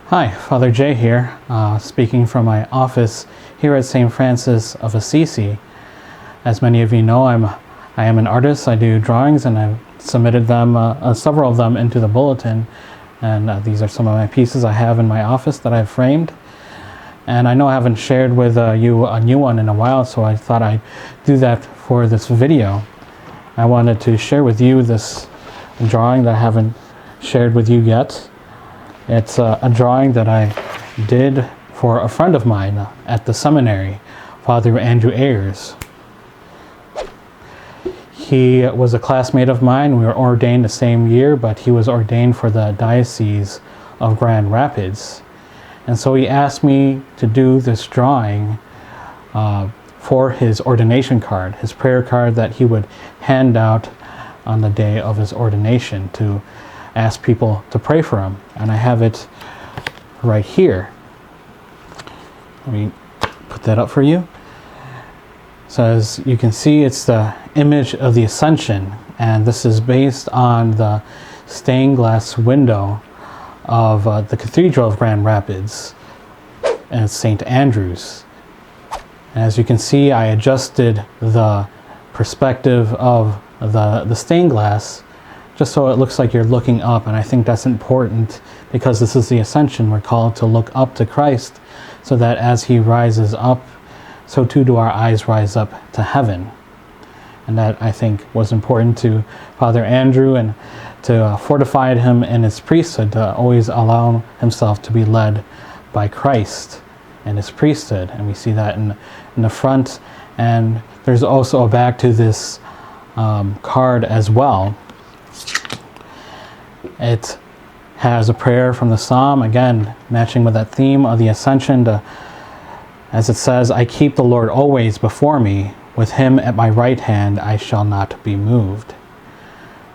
Hi, Father Jay here, speaking from my office here at St. Francis of Assisi. As many of you know, I am an artist. I do drawings, and I've submitted them, several of them, into the bulletin. And these are some of my pieces I have in my office that I've framed. And I know I haven't shared with you a new one in a while, so I thought I'd do that for this video. I wanted to share with you this drawing that I haven't shared with you yet. It's a drawing that I did for a friend of mine at the seminary, Father Andrew Ayers. He was a classmate of mine. We were ordained the same year, but he was ordained for the Diocese of Grand Rapids. And so he asked me to do this drawing for his ordination card, his prayer card that he would hand out on the day of his ordination to ask people to pray for him. And I have it right here. Let me put that up for you. So as you can see, it's the image of the Ascension, and this is based on the stained glass window of the Cathedral of Grand Rapids, and it's St. Andrew's. And as you can see, I adjusted the perspective of the stained glass just so it looks like you're looking up, and I think that's important because this is the Ascension. We're called to look up to Christ so that as he rises up, so too do our eyes rise up to heaven. And that, I think, was important to Father Andrew, and to fortify him in his priesthood, to always allow himself to be led by Christ and his priesthood. And we see that in the front, and there's also a back to this card as well. It has a prayer from the Psalm, again matching with that theme of the Ascension, as it says, "I keep the Lord always before me, with him at my right hand I shall not be moved."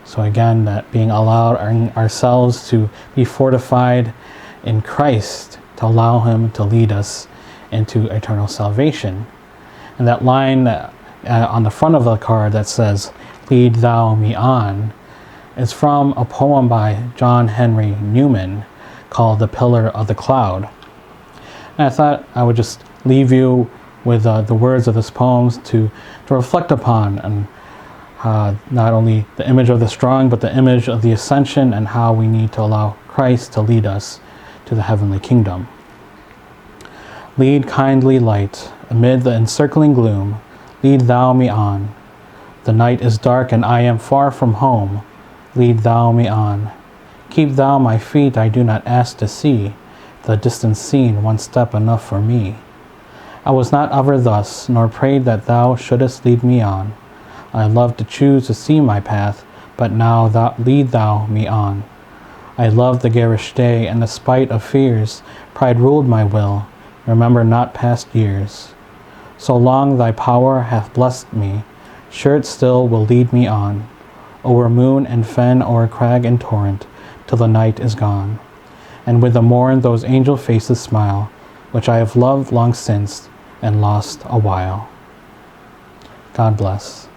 So again, that being allowed ourselves to be fortified in Christ, to allow him to lead us into eternal salvation. And that line on the front of the card that says, "Lead thou me on," is from a poem by John Henry Newman called "The Pillar of the Cloud." And I thought I would just leave you with the words of this poem to reflect upon, and not only the image of this drawing, but the image of the Ascension, and how we need to allow Christ to lead us to the heavenly kingdom. "Lead, kindly light, amid the encircling gloom, lead thou me on. The night is dark and I am far from home. Lead thou me on. Keep thou my feet, I do not ask to see the distant scene, one step enough for me. I was not ever thus, nor prayed that thou shouldest lead me on. I loved to choose to see my path, but now lead thou me on. I loved the garish day, and the spite of fears, pride ruled my will, remember not past years. So long thy power hath blessed me, sure it still will lead me on, o'er moon and fen, o'er crag and torrent, till the night is gone. And with the morn those angel faces smile, which I have loved long since, and lost a while." God bless.